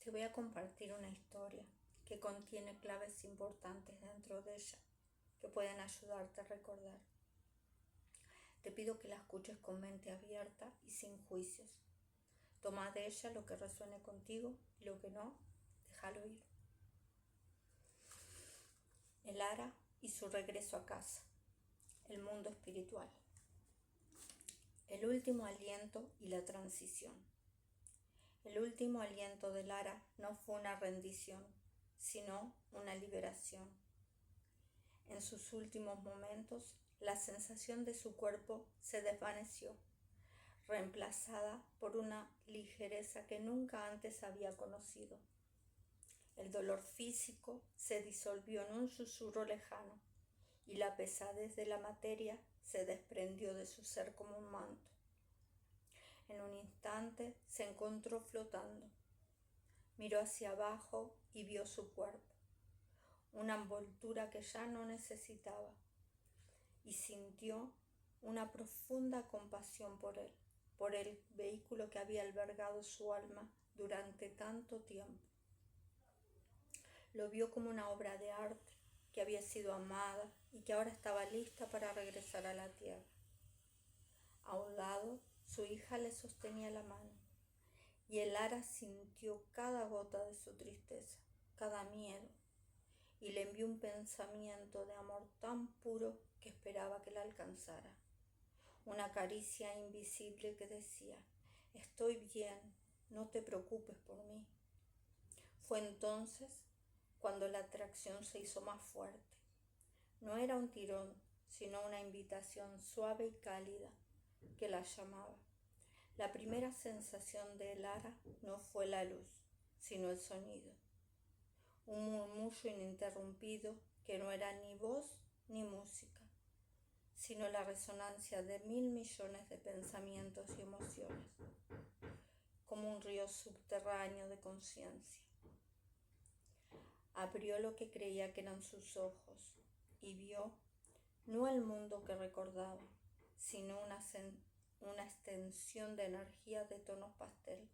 Te voy a compartir una historia que contiene claves importantes dentro de ella que pueden ayudarte a recordar. Te pido que la escuches con mente abierta y sin juicios. Toma de ella lo que resuene contigo y lo que no, déjalo ir. El ara y su regreso a casa. El mundo espiritual. El último aliento y la transición. El último aliento del ara no fue una rendición, sino una liberación. En sus últimos momentos, la sensación de su cuerpo se desvaneció, reemplazada por una ligereza que nunca antes había conocido. El dolor físico se disolvió en un susurro lejano y la pesadez de la materia se desprendió de su ser como un manto. En un instante se encontró flotando. Miró hacia abajo y vio su cuerpo, una envoltura que ya no necesitaba, y sintió una profunda compasión por el vehículo que había albergado su alma durante tanto tiempo. Lo vio como una obra de arte que había sido amada y que ahora estaba lista para regresar a la tierra. A un lado, su hija le sostenía la mano, y el ara sintió cada gota de su tristeza, cada miedo, y le envió un pensamiento de amor tan puro que esperaba que la alcanzara. Una caricia invisible que decía: «Estoy bien, no te preocupes por mí». Fue entonces cuando la atracción se hizo más fuerte. No era un tirón, sino una invitación suave y cálida que la llamaba. La primera sensación de ara no fue la luz, sino el sonido. Un murmullo ininterrumpido que no era ni voz ni música, sino la resonancia de 1.000 millones de pensamientos y emociones, como un río subterráneo de conciencia. Abrió lo que creía que eran sus ojos y vio no el mundo que recordaba, sino una extensión de energía de tonos pastel,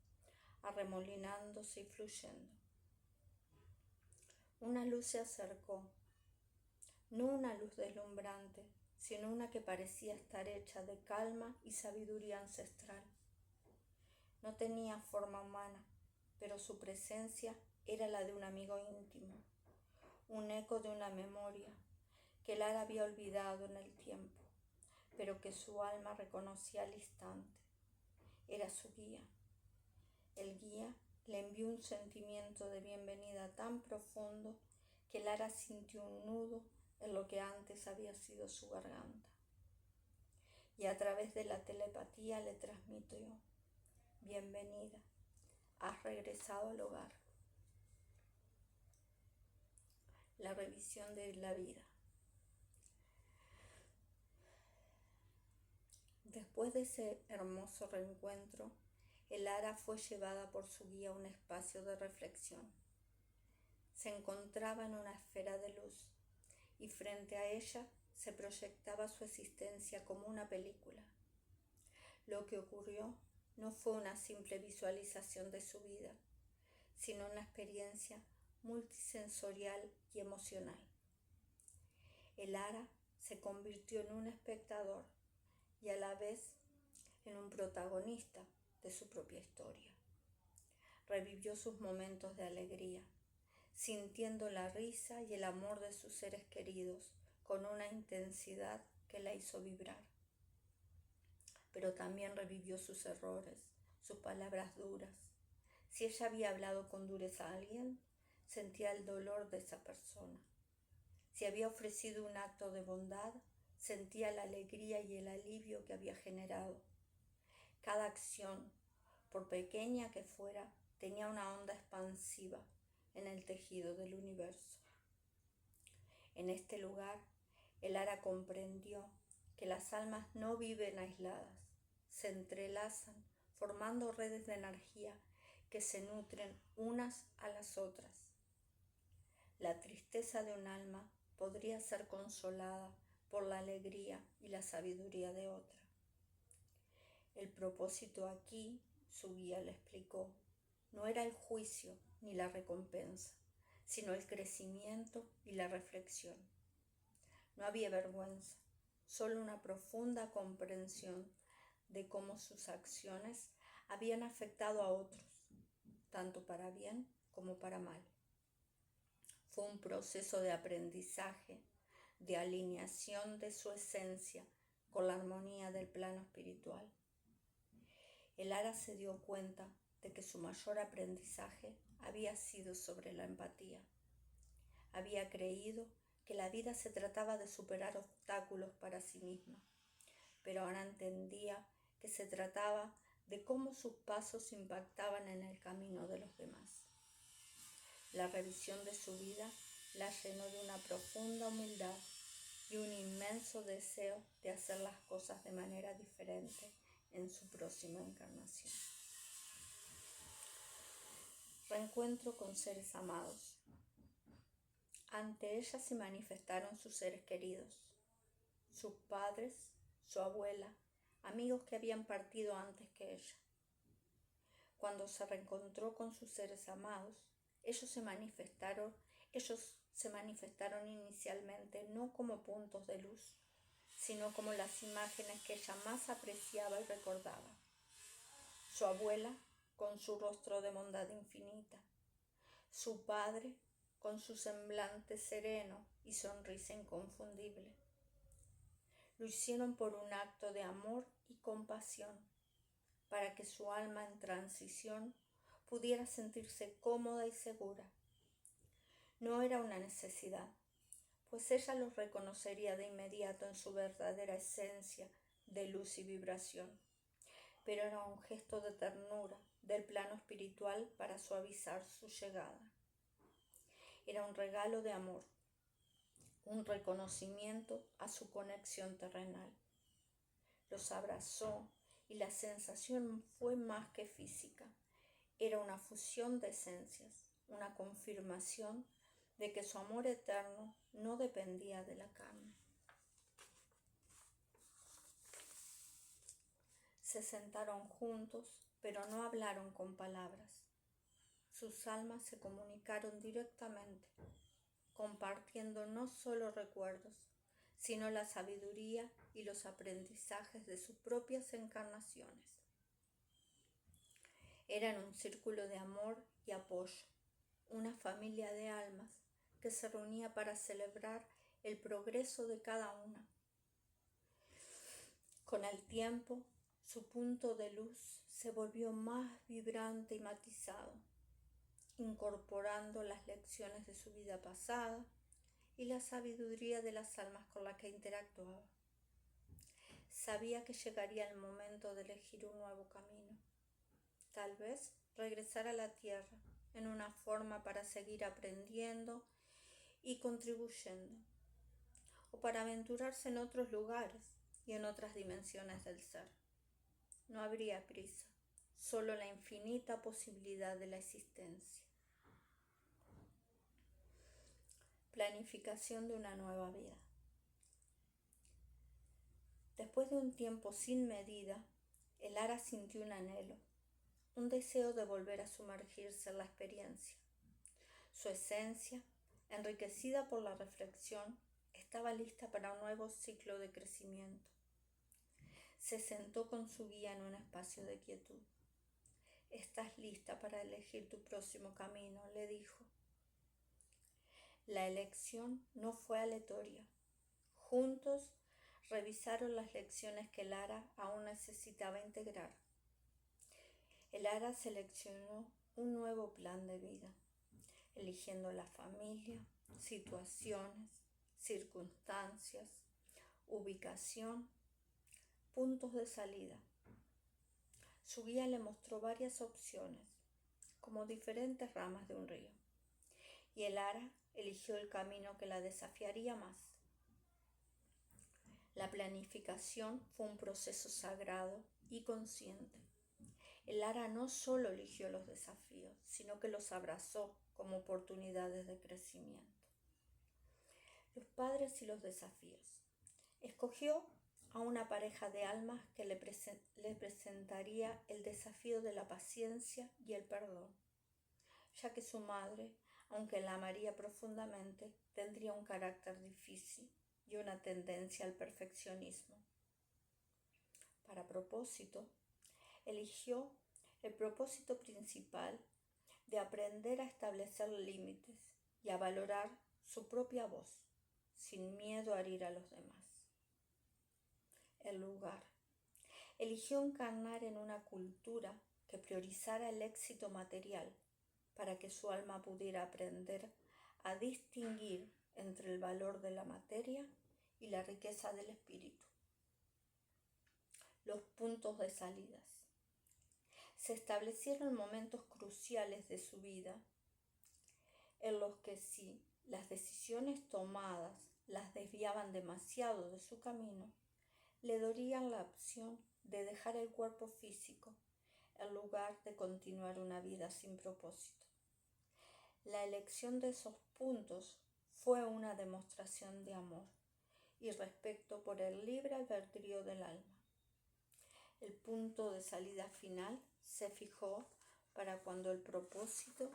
arremolinándose y fluyendo. Una luz se acercó, no una luz deslumbrante, sino una que parecía estar hecha de calma y sabiduría ancestral. No tenía forma humana, pero su presencia era la de un amigo íntimo, un eco de una memoria que Lara había olvidado en el tiempo, pero que su alma reconocía al instante. Era su guía. El guía le envió un sentimiento de bienvenida tan profundo que Lara sintió un nudo en lo que antes había sido su garganta. Y a través de la telepatía le transmitió: «Bienvenida, has regresado al hogar». La revisión de la vida. Después de ese hermoso reencuentro, el ara fue llevada por su guía a un espacio de reflexión. Se encontraba en una esfera de luz y frente a ella se proyectaba su existencia como una película. Lo que ocurrió no fue una simple visualización de su vida, sino una experiencia multisensorial y emocional. El ara se convirtió en un espectador y a la vez en un protagonista de su propia historia. Revivió sus momentos de alegría, sintiendo la risa y el amor de sus seres queridos con una intensidad que la hizo vibrar. Pero también revivió sus errores, sus palabras duras. Si ella había hablado con dureza a alguien, sentía el dolor de esa persona. Si había ofrecido un acto de bondad, sentía la alegría y el alivio que había generado. Cada acción, por pequeña que fuera, tenía una onda expansiva en el tejido del universo. En este lugar, el ara comprendió que las almas no viven aisladas, se entrelazan formando redes de energía que se nutren unas a las otras. La tristeza de un alma podría ser consolada por la alegría y la sabiduría de otra. El propósito aquí, su guía le explicó, no era el juicio ni la recompensa, sino el crecimiento y la reflexión. No había vergüenza, solo una profunda comprensión de cómo sus acciones habían afectado a otros, tanto para bien como para mal. Fue un proceso de aprendizaje, de alineación de su esencia con la armonía del plano espiritual. El Ara se dio cuenta de que su mayor aprendizaje había sido sobre la empatía. Había creído que la vida se trataba de superar obstáculos para sí misma, pero ahora entendía que se trataba de cómo sus pasos impactaban en el camino de los demás. La revisión de su vida la llenó de una profunda humildad y un inmenso deseo de hacer las cosas de manera diferente en su próxima encarnación. Reencuentro con seres amados. Ante ella se manifestaron sus seres queridos, sus padres, su abuela, amigos que habían partido antes que ella. Cuando se reencontró con sus seres amados, ellos se manifestaron inicialmente no como puntos de luz, sino como las imágenes que ella más apreciaba y recordaba. Su abuela, con su rostro de bondad infinita. Su padre, con su semblante sereno y sonrisa inconfundible. Lo hicieron por un acto de amor y compasión, para que su alma en transición pudiera sentirse cómoda y segura. No era una necesidad, pues ella los reconocería de inmediato en su verdadera esencia de luz y vibración, pero era un gesto de ternura del plano espiritual para suavizar su llegada. Era un regalo de amor, un reconocimiento a su conexión terrenal. Los abrazó y la sensación fue más que física. Era una fusión de esencias, una confirmación de que su amor eterno no dependía de la carne. Se sentaron juntos, pero no hablaron con palabras. Sus almas se comunicaron directamente, compartiendo no solo recuerdos, sino la sabiduría y los aprendizajes de sus propias encarnaciones. Eran un círculo de amor y apoyo, una familia de almas que se reunía para celebrar el progreso de cada una. Con el tiempo, su punto de luz se volvió más vibrante y matizado, incorporando las lecciones de su vida pasada y la sabiduría de las almas con las que interactuaba. Sabía que llegaría el momento de elegir un nuevo camino, tal vez regresar a la tierra en una forma para seguir aprendiendo y contribuyendo, o para aventurarse en otros lugares y en otras dimensiones del ser. No habría prisa, solo la infinita posibilidad de la existencia. Planificación de una nueva vida. Después de un tiempo sin medida, el Ara sintió un anhelo, un deseo de volver a sumergirse en la experiencia. Su esencia, enriquecida por la reflexión, estaba lista para un nuevo ciclo de crecimiento. Se sentó con su guía en un espacio de quietud. «Estás lista para elegir tu próximo camino», le dijo. La elección no fue aleatoria. Juntos revisaron las lecciones que el Ara aún necesitaba integrar. El Ara seleccionó un nuevo plan de vida, eligiendo la familia, situaciones, circunstancias, ubicación, puntos de salida. Su guía le mostró varias opciones, como diferentes ramas de un río, y el Ara eligió el camino que la desafiaría más. La planificación fue un proceso sagrado y consciente. El Ara no solo eligió los desafíos, sino que los abrazó como oportunidades de crecimiento. Los padres y los desafíos. Escogió a una pareja de almas que le presentaría el desafío de la paciencia y el perdón, ya que su madre, aunque la amaría profundamente, tendría un carácter difícil y una tendencia al perfeccionismo. Para propósito, eligió el propósito principal de aprender a establecer límites y a valorar su propia voz, sin miedo a herir a los demás. El lugar. Eligió encarnar en una cultura que priorizara el éxito material para que su alma pudiera aprender a distinguir entre el valor de la materia y la riqueza del espíritu. Los puntos de salidas. Se establecieron momentos cruciales de su vida en los que si las decisiones tomadas las desviaban demasiado de su camino, le darían la opción de dejar el cuerpo físico en lugar de continuar una vida sin propósito. La elección de esos puntos fue una demostración de amor y respeto por el libre albedrío del alma. El punto de salida final se fijó para cuando el propósito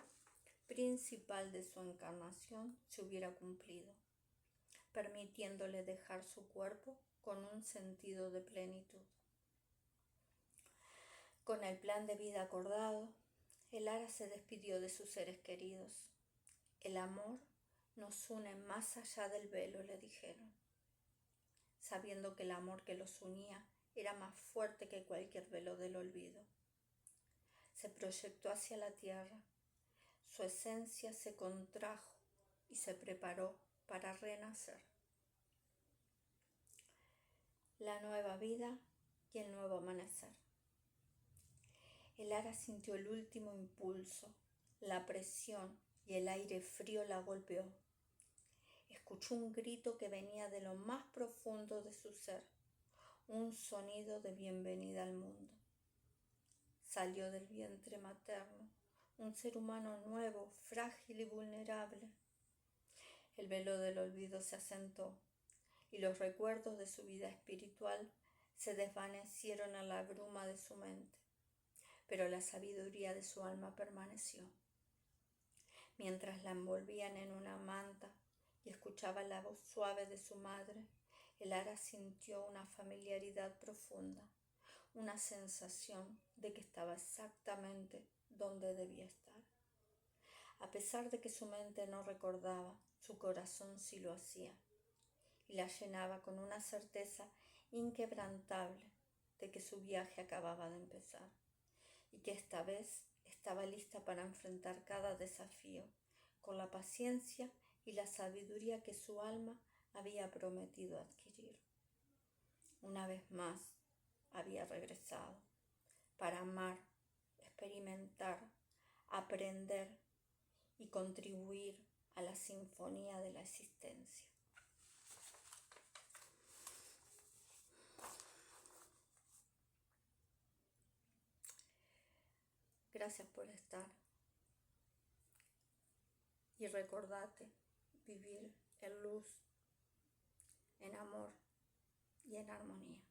principal de su encarnación se hubiera cumplido, permitiéndole dejar su cuerpo con un sentido de plenitud. Con el plan de vida acordado, Elara se despidió de sus seres queridos. El amor nos une más allá del velo, le dijeron, sabiendo que el amor que los unía era más fuerte que cualquier velo del olvido. Se proyectó hacia la tierra, su esencia se contrajo y se preparó para renacer. La nueva vida y el nuevo amanecer. Elara sintió el último impulso, la presión y el aire frío la golpeó. Escuchó un grito que venía de lo más profundo de su ser, un sonido de bienvenida al mundo. Salió del vientre materno, un ser humano nuevo, frágil y vulnerable. El velo del olvido se asentó y los recuerdos de su vida espiritual se desvanecieron en la bruma de su mente, pero la sabiduría de su alma permaneció. Mientras la envolvían en una manta y escuchaba la voz suave de su madre, Elara sintió una familiaridad profunda, una sensación de que estaba exactamente donde debía estar. A pesar de que su mente no recordaba, su corazón sí lo hacía, y la llenaba con una certeza inquebrantable de que su viaje acababa de empezar, y que esta vez estaba lista para enfrentar cada desafío con la paciencia y la sabiduría que su alma había prometido adquirir. Una vez más había regresado para amar, experimentar, aprender y contribuir a la sinfonía de la existencia. Gracias por estar y recordate vivir en luz, en amor y en armonía.